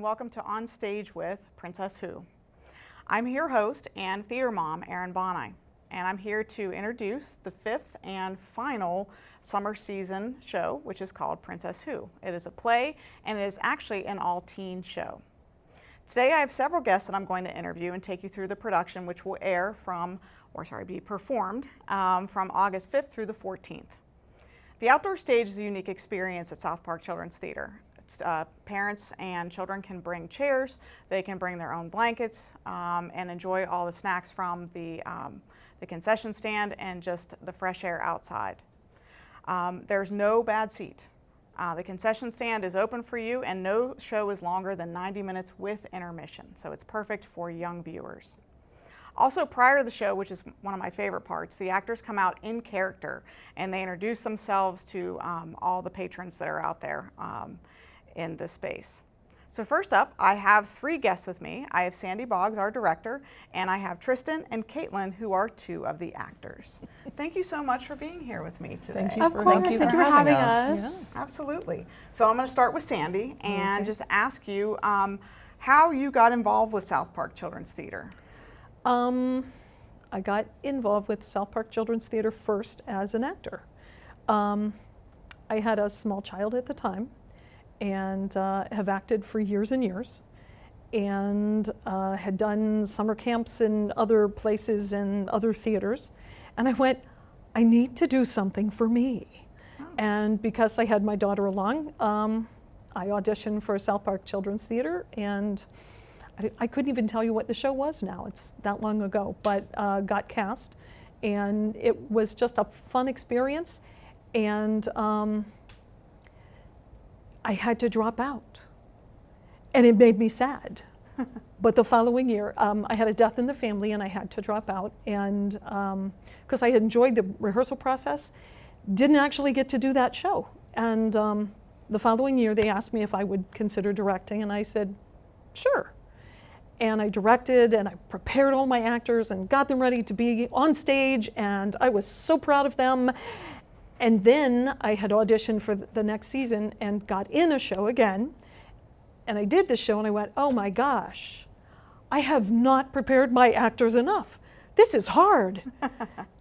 and welcome to On Stage with Princess Who. I'm your host and theater mom, Erin Boni, and I'm here to introduce the 5th and final summer season show, which is called Princess Who. It is a play, and it is actually an all-teen show. Today I have several guests that I'm going to interview and take you through the production, which will air be performed from August 5th through the 14th. The outdoor stage is a unique experience at South Park Children's Theater. Parents and children can bring chairs, they can bring their own blankets, and enjoy all the snacks from the concession stand and just the fresh air outside. There's no bad seat. The concession stand is open for you, and no show is longer than 90 minutes with intermission, so it's perfect for young viewers. Also, prior to the show, which is one of my favorite parts, the actors come out in character and they introduce themselves to all the patrons that are out there in this space. So first up, I have 3 guests with me. I have Sandy Boggs, our director, and I have Tristan and Caitlin, who are 2 of the actors. Thank you so much for being here with me today. Thank you for having us. Yeah. Absolutely. So I'm going to start with Sandy and just ask you how you got involved with South Park Children's Theater. I got involved with South Park Children's Theater first as an actor. I had a small child at the time and have acted for years and years, and had done summer camps in other places and other theaters. And I went, I need to do something for me. Oh. And because I had my daughter along, I auditioned for South Park Children's Theater, and I couldn't even tell you what the show was now. It's that long ago, but got cast, and it was just a fun experience. And I had to drop out, and it made me sad. But the following year, I had a death in the family, and I had to drop out. And because I had enjoyed the rehearsal process, didn't actually get to do that show. And the following year, they asked me if I would consider directing, and I said, sure. And I directed, and I prepared all my actors and got them ready to be on stage, and I was so proud of them. And then I had auditioned for the next season and got in a show again. And I did the show, and I went, oh my gosh, I have not prepared my actors enough. This is hard.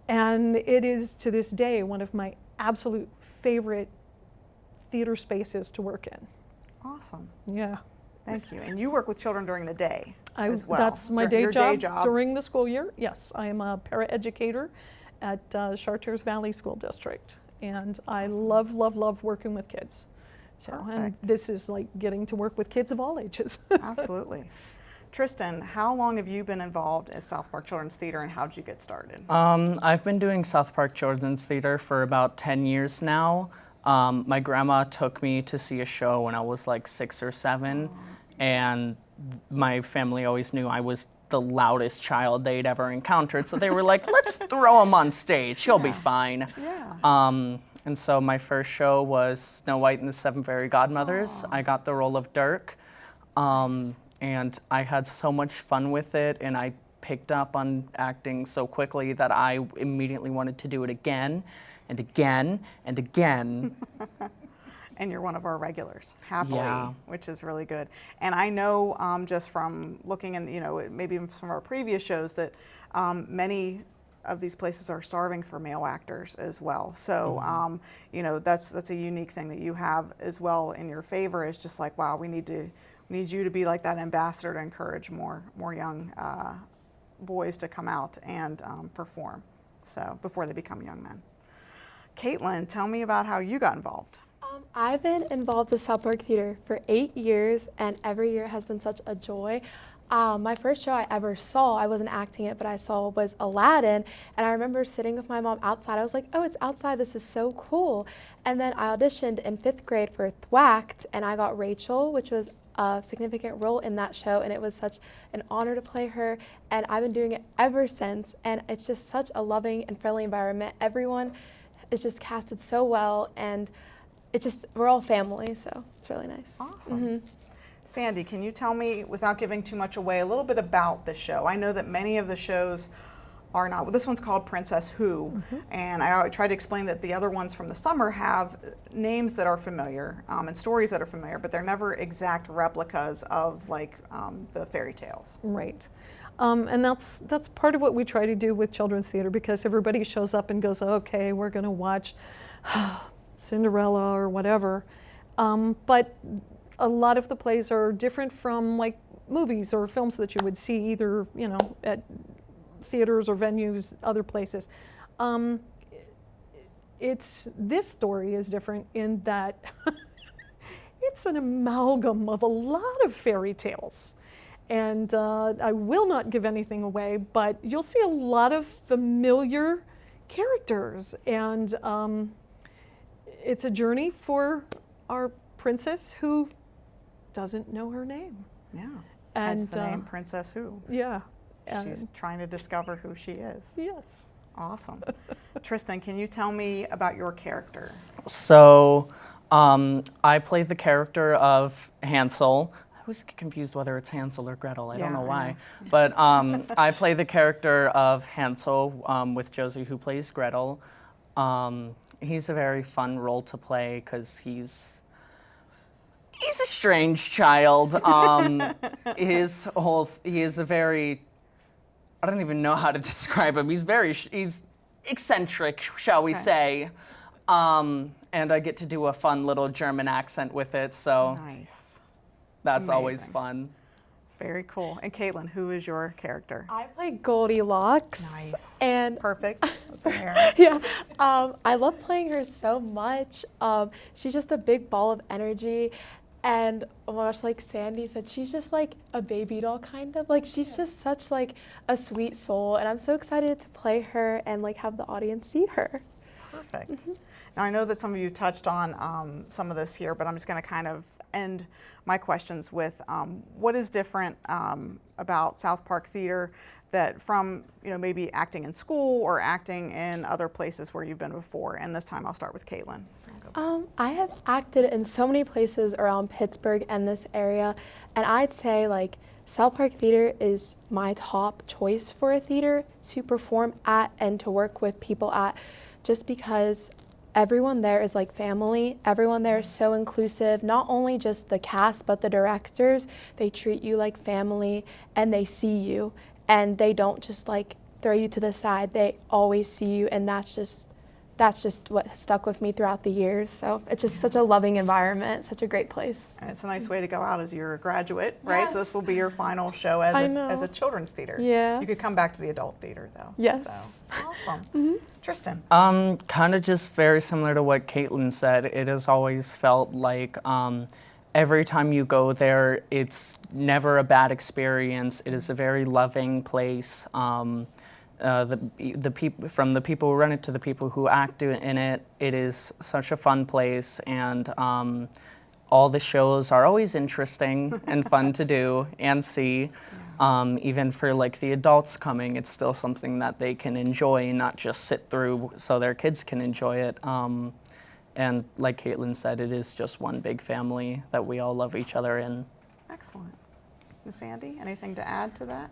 And it is, to this day, one of my absolute favorite theater spaces to work in. Awesome. Yeah. Thank you. And you work with children during the day as well. That's my day job during the school year. Yes, I am a paraeducator at Chartiers Valley School District. And I love, love, love working with kids. So, and this is like getting to work with kids of all ages. Absolutely. Tristan, how long have you been involved at South Park Children's Theater, and how did you get started? I've been doing South Park Children's Theater for about 10 years now. My grandma took me to see a show when I was like 6 or 7, and my family always knew I was the loudest child they'd ever encountered, so they were like, let's throw him on stage, she'll be fine. Yeah. And so my first show was Snow White and the 7 Fairy Godmothers. I got the role of Dirk, and I had so much fun with it, and I picked up on acting so quickly that I immediately wanted to do it again and again and again. And you're one of our regulars, happily, which is really good. And I know just from looking and, maybe even some of our previous shows that many of these places are starving for male actors as well. So, that's a unique thing that you have as well in your favor, is just like, wow, we need you to be like that ambassador to encourage more young boys to come out and perform, so before they become young men. Caitlin, tell me about how you got involved. I've been involved with South Park Theater for 8 years, and every year has been such a joy. My first show I ever saw, I wasn't acting it, but I saw, was Aladdin, and I remember sitting with my mom outside. I was like, oh, it's outside, this is so cool. And then I auditioned in 5th grade for Thwacked, and I got Rachel, which was a significant role in that show, and it was such an honor to play her, and I've been doing it ever since, and it's just such a loving and friendly environment. Everyone is just casted so well, and we're all family, so it's really nice. Awesome. Sandy, can you tell me, without giving too much away, a little bit about the show? I know that many of the shows are not. Well, this one's called Princess Who, and I tried to explain that the other ones from the summer have names that are familiar and stories that are familiar, but they're never exact replicas of like the fairy tales. Right. And that's part of what we try to do with children's theater, because everybody shows up and goes, okay, we're going to watch Cinderella or whatever. But a lot of the plays are different from like movies or films that you would see either, you know, at theaters or venues, other places. This story is different in that it's an amalgam of a lot of fairy tales. And I will not give anything away, but you'll see a lot of familiar characters. And it's a journey for our princess who doesn't know her name. Yeah, And hence the name Princess Who. yeah. She's trying to discover who she is. Yes. Awesome. Tristan, can you tell me about your character? So I play the character of Hansel. I always get confused whether it's Hansel or Gretel. I don't know why. But I play the character of Hansel with Josie, who plays Gretel. He's a very fun role to play because he's a strange child. He is a very, I don't even know how to describe him. He's eccentric, shall we say. And I get to do a fun little German accent with it, so Nice. that's Amazing. always fun. Very cool. And Caitlin, who is your character? I play Goldilocks. Nice. And Perfect. With the hair. yeah, I love playing her so much. She's just a big ball of energy. And oh my gosh, like Sandy said, she's just like a baby doll kind of. Like she's just such like a sweet soul. And I'm so excited to play her and like have the audience see her. Perfect. Now I know that some of you touched on some of this here, but I'm just going to kind of end my questions with what is different about South Park Theater that from, you know, maybe acting in school or acting in other places where you've been before. And this time I'll start with Caitlin. I have acted in so many places around Pittsburgh and this area, and I'd say like South Park Theater is my top choice for a theater to perform at and to work with people at, just because everyone there is like family. Everyone there is so inclusive, not only just the cast, but the directors. They treat you like family and they see you, and they don't just like throw you to the side. They always see you, and that's just what stuck with me throughout the years. So it's just such a loving environment, such a great place. And it's a nice way to go out as you're a graduate, right? Yes. So this will be your final show as a children's theater. Yes. You could come back to the adult theater though. Yes. So awesome. Tristan. Kind of just very similar to what Caitlin said. It has always felt like every time you go there, it's never a bad experience. It is a very loving place. The people, from the people who run it to the people who act in it, it is such a fun place, and all the shows are always interesting and fun to do and see. Even for like the adults coming, it's still something that they can enjoy, not just sit through so their kids can enjoy it. And like Caitlin said, it is just one big family that we all love each other in. Excellent. Ms. Sandy, anything to add to that?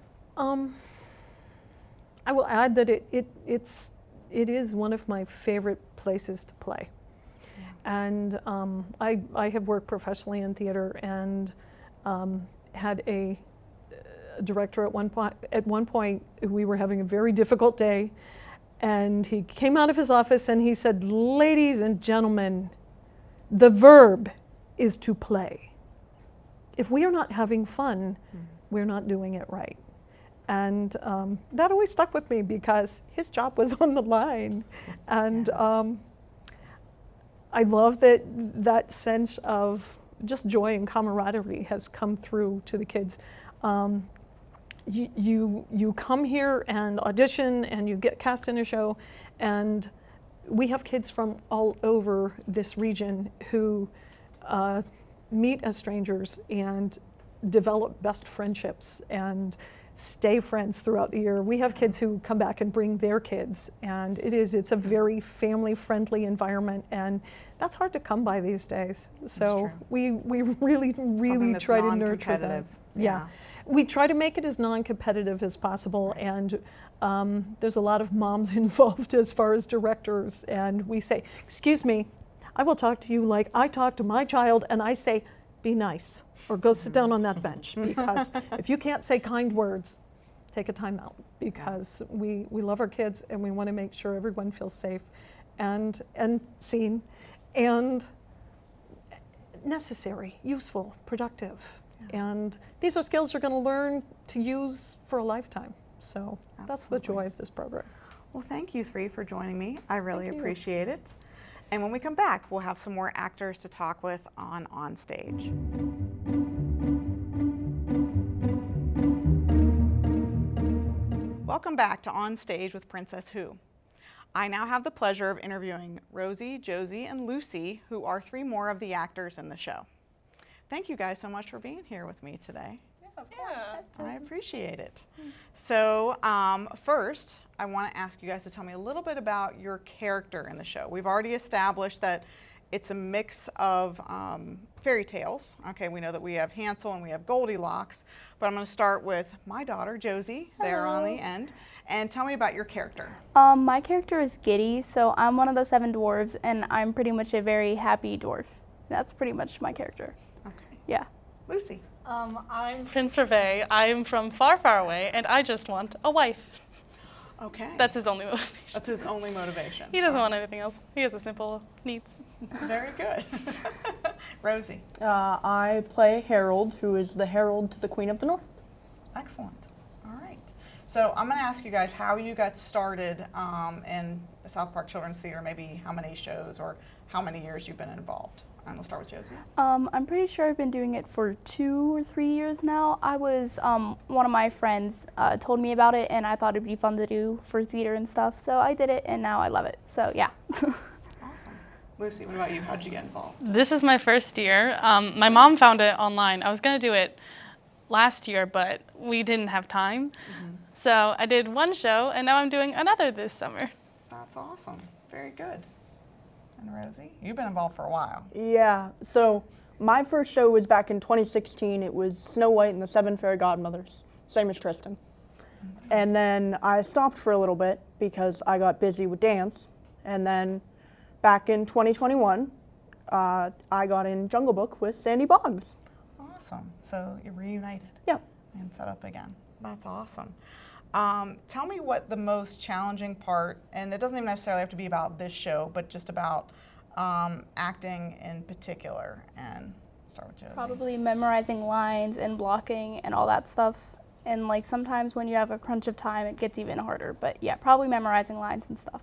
I will add that it is one of my favorite places to play. Yeah. And I have worked professionally in theater and had a director at one point. We were having a very difficult day, and he came out of his office and he said, "Ladies and gentlemen, the verb is to play. If we are not having fun, we're not doing it right." And that always stuck with me because his job was on the line. And I love that sense of just joy and camaraderie has come through to the kids. You come here and audition and you get cast in a show, and we have kids from all over this region who meet as strangers and develop best friendships and stay friends throughout the year. We have kids who come back and bring their kids, and it's a very family-friendly environment, and that's hard to come by these days. So we really Something that's try to nurture that. non-competitive. Yeah. we try to make it as non-competitive as possible, and there's a lot of moms involved as far as directors, and we say, excuse me, I will talk to you like I talk to my child, and I say, be nice, or go sit down on that bench, because if you can't say kind words, take a time out, because we love our kids and we want to make sure everyone feels safe and seen and necessary, useful, productive. And these are skills you're going to learn to use for a lifetime. So that's the joy of this program. Well, thank you three for joining me. I really appreciate it. And when we come back, we'll have some more actors to talk with on stage. Welcome back to On Stage with Princess Who. I now have the pleasure of interviewing Rosie, Josie, and Lucy, who are three more of the actors in the show. Thank you guys so much for being here with me today. Yeah, of course. I appreciate it. So first, I want to ask you guys to tell me a little bit about your character in the show. We've already established that it's a mix of fairy tales. Okay, we know that we have Hansel and we have Goldilocks, but I'm going to start with my daughter, Josie, there on the end. And tell me about your character. My character is Giddy, so I'm one of the 7 dwarves, and I'm pretty much a very happy dwarf. That's pretty much my character. Okay. Yeah. Lucy. I'm Prince Hervé. I'm from far, far away, and I just want a wife. Okay. That's his only motivation. That's his only motivation. He doesn't want anything else. He has a simple needs. Very good. Rosie. I play Harold, who is the herald to the Queen of the North. Excellent. All right. So I'm going to ask you guys how you got started in the South Park Children's Theater, maybe how many shows or how many years you've been involved. And we'll start with Josie. I'm pretty sure I've been doing it for 2 or 3 years now. I was, one of my friends told me about it, and I thought it'd be fun to do for theater and stuff, so I did it, and now I love it, so yeah. Awesome. Lucy, what about you? How'd you get involved? This is my first year. My mom found it online. I was going to do it last year, but we didn't have time. So I did 1 show, and now I'm doing another this summer. That's awesome. Very good. And Rosie, you've been involved for a while. Yeah, so my first show was back in 2016. It was Snow White and the 7 Fairy Godmothers, same as Tristan. And then I stopped for a little bit because I got busy with dance. And then back in 2021, I got in Jungle Book with Sandy Boggs. Awesome. So you're reunited. Yeah. And set up again. That's awesome. Tell me what the most challenging part, and it doesn't even necessarily have to be about this show, but just about acting in particular. And start with Josie. Probably memorizing lines and blocking and all that stuff. And like sometimes when you have a crunch of time, it gets even harder. But yeah, probably memorizing lines and stuff.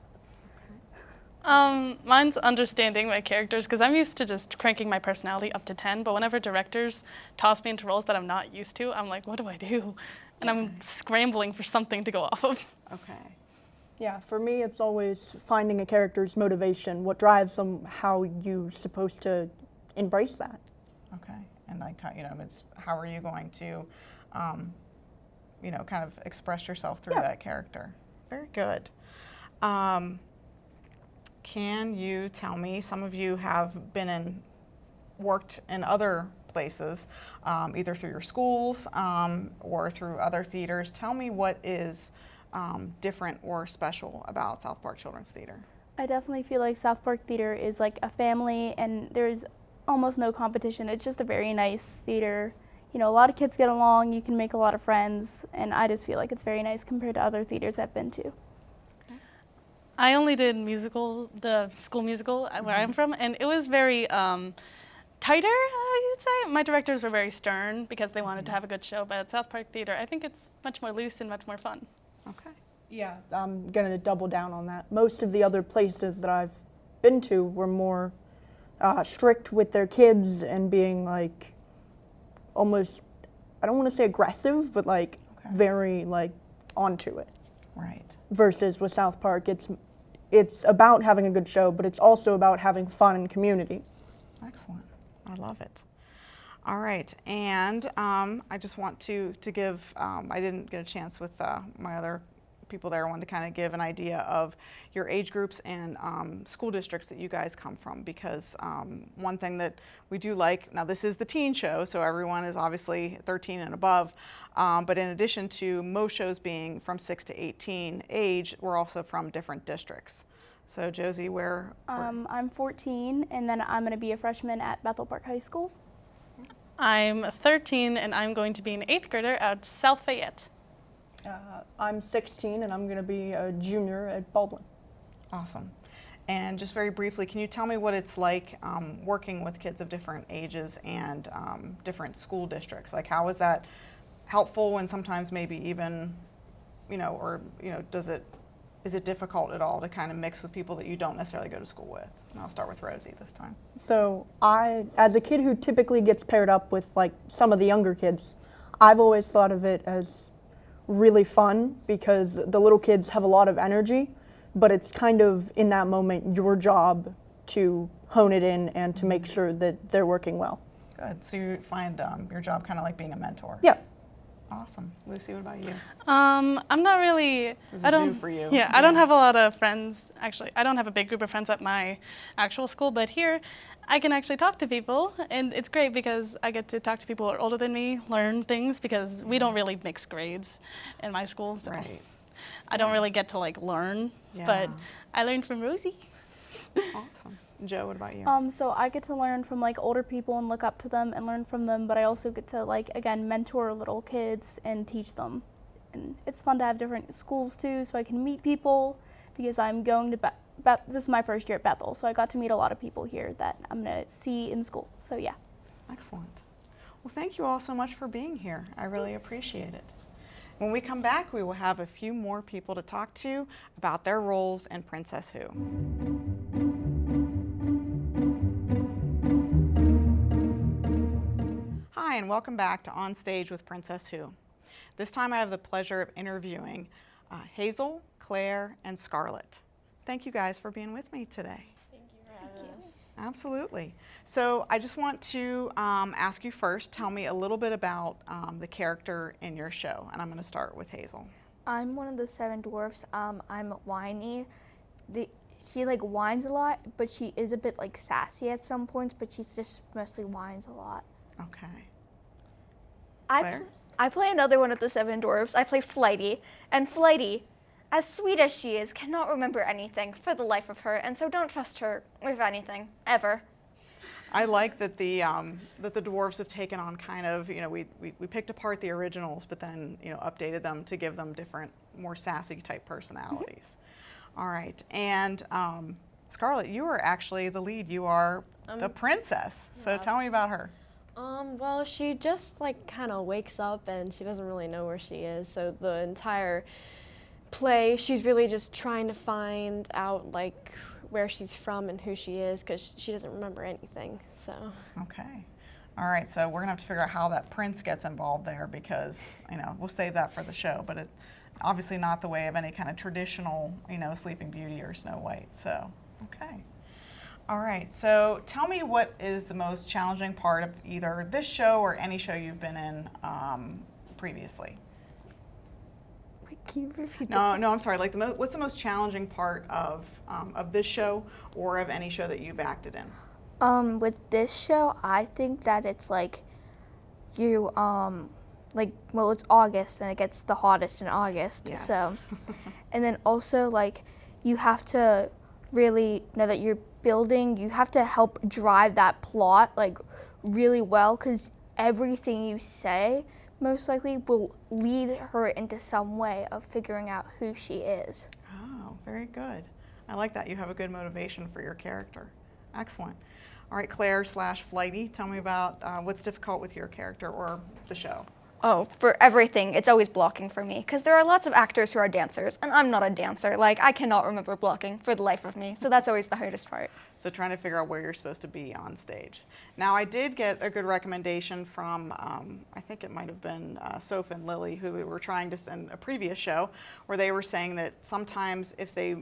Mine's understanding my characters, because I'm used to just cranking my personality up to 10, but whenever directors toss me into roles that I'm not used to, I'm like, what do I do? And I'm scrambling for something to go off of. Okay. Yeah, for me, it's always finding a character's motivation, what drives them, how you're supposed to embrace that. Okay. And like, it's how are you going to, kind of express yourself through that character? Very good. Can you tell me, some of you have worked in other places, either through your schools or through other theaters. Tell me what is different or special about South Park Children's Theater. I definitely feel like South Park Theater is like a family, and there's almost no competition. It's just a very nice theater. You know, a lot of kids get along, you can make a lot of friends, and I just feel like it's very nice compared to other theaters I've been to. I only did the school musical where I'm from, and it was very tighter, I would say. My directors were very stern because they wanted to have a good show, but at South Park Theater, I think it's much more loose and much more fun. Okay. Yeah, I'm going to double down on that. Most of the other places that I've been to were more strict with their kids and being like almost, I don't want to say aggressive, but like very like onto it. Right. Versus with South Park, it's about having a good show, but it's also about having fun and community. Excellent. I love it. All right, and I just want to give, I didn't get a chance with my other people there wanted to kind of give an idea of your age groups and school districts that you guys come from, because one thing that we do like, now this is the teen show, so everyone is obviously 13 and above, but in addition to most shows being from 6 to 18 age, we're also from different districts. So Josie, where? I'm 14, and then I'm going to be a freshman at Bethel Park High School. I'm 13, and I'm going to be an 8th grader at South Fayette. I'm 16, and I'm going to be a junior at Baldwin. Awesome. And just very briefly, can you tell me what it's like working with kids of different ages and different school districts? Like, how is that helpful, and sometimes maybe even, or is it difficult at all to kind of mix with people that you don't necessarily go to school with? And I'll start with Rosie this time. So as a kid who typically gets paired up with like some of the younger kids, I've always thought of it as really fun because the little kids have a lot of energy, but it's kind of in that moment your job to hone it in and to make sure that they're working well. Good. So you find your job kind of like being a mentor. Yeah. Awesome. Lucy, what about you? I'm not really. This is new for you. Yeah, I don't have a lot of friends. Actually, I don't have a big group of friends at my actual school, but here I can actually talk to people, and it's great because I get to talk to people who are older than me, learn things, because we don't really mix grades in my school, so Right. I don't really get to like learn, but I learned from Rosie. Awesome. Joe, what about you? So I get to learn from like older people and look up to them and learn from them, but I also get to like, again, mentor little kids and teach them. And it's fun to have different schools too, so I can meet people, because I'm going to this is my first year at Bethel, so I got to meet a lot of people here that I'm gonna see in school, so yeah. Excellent. Well, thank you all so much for being here. I really appreciate it. When we come back, we will have a few more people to talk to about their roles in Princess Who. Hi, and welcome back to On Stage with Princess Who. This time I have the pleasure of interviewing Hazel, Claire, and Scarlett. Thank you guys for being with me today. Thank you for having us. Absolutely. So I just want to ask you first, tell me a little bit about the character in your show, and I'm going to start with Hazel. I'm one of the 7 dwarfs. I'm whiny. She like whines a lot, but she is a bit like sassy at some points, but she's just mostly whines a lot. Okay. I play another one of the 7 dwarfs. I play Flighty, and Flighty, as sweet as she is, cannot remember anything for the life of her, and so don't trust her with anything, ever. I like that the dwarves have taken on kind of, we picked apart the originals, but then, updated them to give them different, more sassy type personalities. All right, and Scarlett, you are actually the lead. You are the princess, so tell me about her. Well, she just like kind of wakes up and she doesn't really know where she is. So the entire play, she's really just trying to find out like where she's from and who she is, because she doesn't remember anything. So. Okay. All right, so we're gonna have to figure out how that prince gets involved there, because we'll save that for the show. But it obviously not the way of any kind of traditional Sleeping Beauty or Snow White. So okay. All right, so tell me, what is the most challenging part of either this show or any show you've been in previously? Can you repeat No, I'm sorry. Like, what's the most challenging part of this show or of any show that you've acted in? With this show, I think that it's like you it's August and it gets the hottest in August. Yes. So, and then also like you have to really know that you're building. You have to help drive that plot like really well, because everything you say most likely will lead her into some way of figuring out who she is. Oh, very good. I like that. You have a good motivation for your character. Excellent. All right, Claire / Flighty, tell me about what's difficult with your character or the show. Oh, for everything, it's always blocking for me, because there are lots of actors who are dancers, and I'm not a dancer. Like, I cannot remember blocking for the life of me, so that's always the hardest part. So trying to figure out where you're supposed to be on stage. Now, I did get a good recommendation from, I think it might have been Soph and Lily, who were trying to send a previous show, where they were saying that sometimes if they,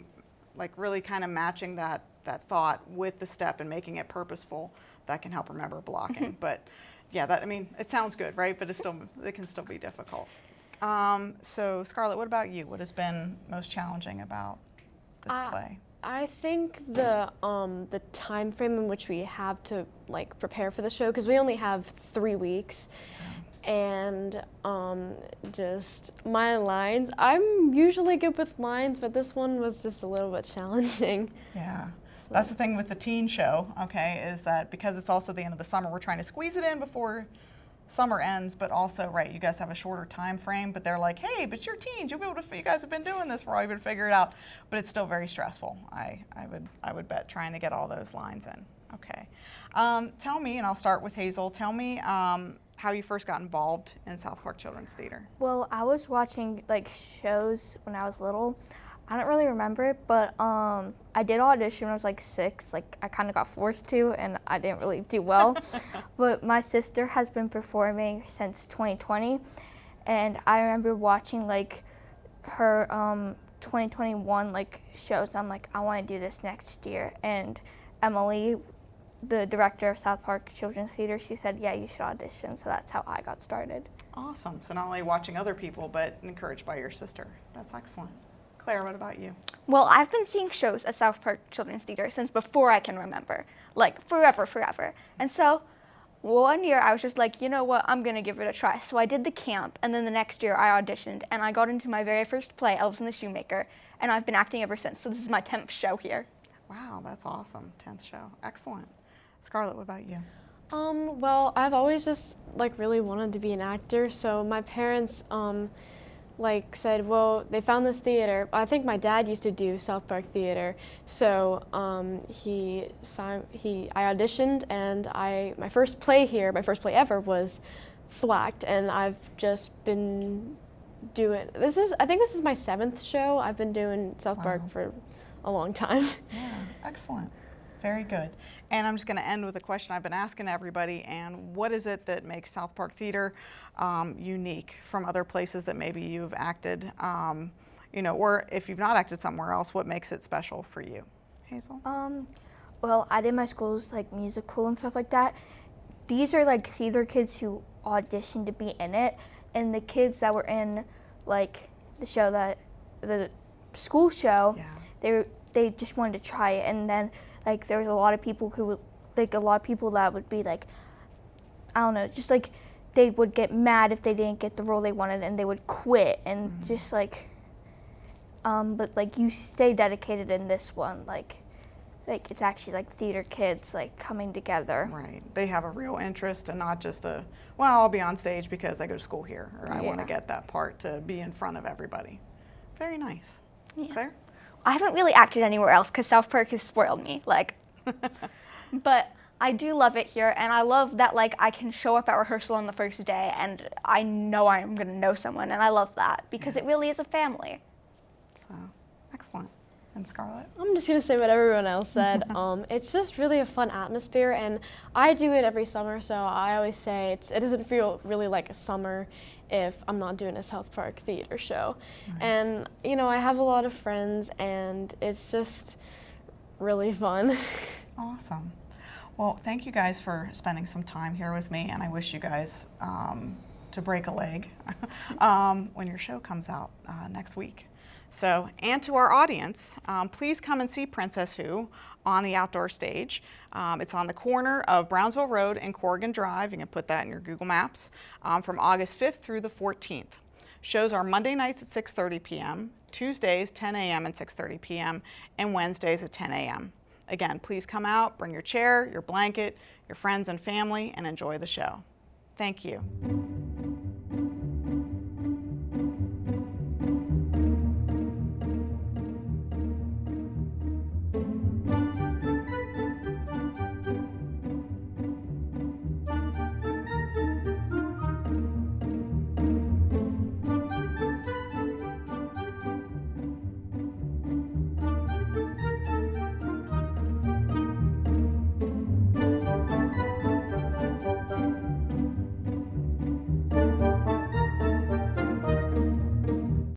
like, really kind of matching that thought with the step and making it purposeful, that can help remember blocking. But yeah, it sounds good, right? But it can still be difficult. So Scarlett, what about you? What has been most challenging about this play? I think the time frame in which we have to like prepare for the show, because we only have 3 weeks, and just my lines. I'm usually good with lines, but this one was just a little bit challenging. Yeah. That's the thing with the teen show, okay, is that because it's also the end of the summer, we're trying to squeeze it in before summer ends, but also, right, you guys have a shorter time frame, but they're like, hey, but you're teens, you'll be able to, you guys have been doing this for all, you'll be able to figure it out, but it's still very stressful. I would bet trying to get all those lines in. Okay. Tell me, and I'll start with Hazel, tell me how you first got involved in South Park Children's Theater. Well, I was watching like shows when I was little. I don't really remember it, but I did audition when I was like 6. Like I kind of got forced to, and I didn't really do well. But my sister has been performing since 2020, and I remember watching like her 2021 like shows. I'm like, I want to do this next year. And Emily, the director of South Park Children's Theater, she said, yeah, you should audition. So that's how I got started. Awesome. So not only watching other people, but encouraged by your sister. That's excellent. Claire, what about you? Well, I've been seeing shows at South Park Children's Theater since before I can remember, like forever. And so one year I was just like, you know what, I'm gonna give it a try. So I did the camp, and then the next year I auditioned, and I got into my very first play, Elves and the Shoemaker, and I've been acting ever since. So this is my 10th show here. Wow, that's awesome. 10th show. Excellent. Scarlett, what about you? Well, I've always just like really wanted to be an actor, so my parents like said, well, they found this theater. I think my dad used to do South Park Theater, so I auditioned, and my first play here, my first play ever, was Thwacked, and I've just been doing, I think this is my 7th show. I've been doing South Park for a long time. Yeah, excellent. Very good. And I'm just going to end with a question I've been asking everybody, and what is it that makes South Park Theater unique from other places that maybe you've acted, you know, or if you've not acted somewhere else, what makes it special for you? Hazel? Well, I did my school's like musical and stuff like that. These are like theater kids who auditioned to be in it, and the kids that were in like the show, the school show, they just wanted to try it, and then like there was a lot of people who would, like a lot of people that would be like, I don't know, just like they would get mad if they didn't get the role they wanted, and they would quit, and just like, but like you stay dedicated in this one, like it's actually like theater kids like coming together. Right, they have a real interest and not just a, well, I'll be on stage because I go to school here, or I want to get that part to be in front of everybody. Very nice. Yeah. Claire? I haven't really acted anywhere else because South Park has spoiled me, like, but I do love it here, and I love that like I can show up at rehearsal on the first day and I know I'm gonna know someone, and I love that because it really is a family. So, excellent. And Scarlett? I'm just gonna say what everyone else said. It's just really a fun atmosphere, and I do it every summer, so I always say it doesn't feel really like a summer if I'm not doing a South Park Theater show. Nice. And you know, I have a lot of friends, and it's just really fun. Awesome. Well, thank you guys for spending some time here with me, and I wish you guys to break a leg when your show comes out next week. So, and to our audience, please come and see Princess Who on the outdoor stage. It's on the corner of Brownsville Road and Corrigan Drive. You can put that in your Google Maps from August 5th through the 14th. Shows are Monday nights at 6:30 p.m., Tuesdays 10 a.m. and 6:30 p.m., and Wednesdays at 10 a.m. Again, please come out, bring your chair, your blanket, your friends and family, and enjoy the show. Thank you.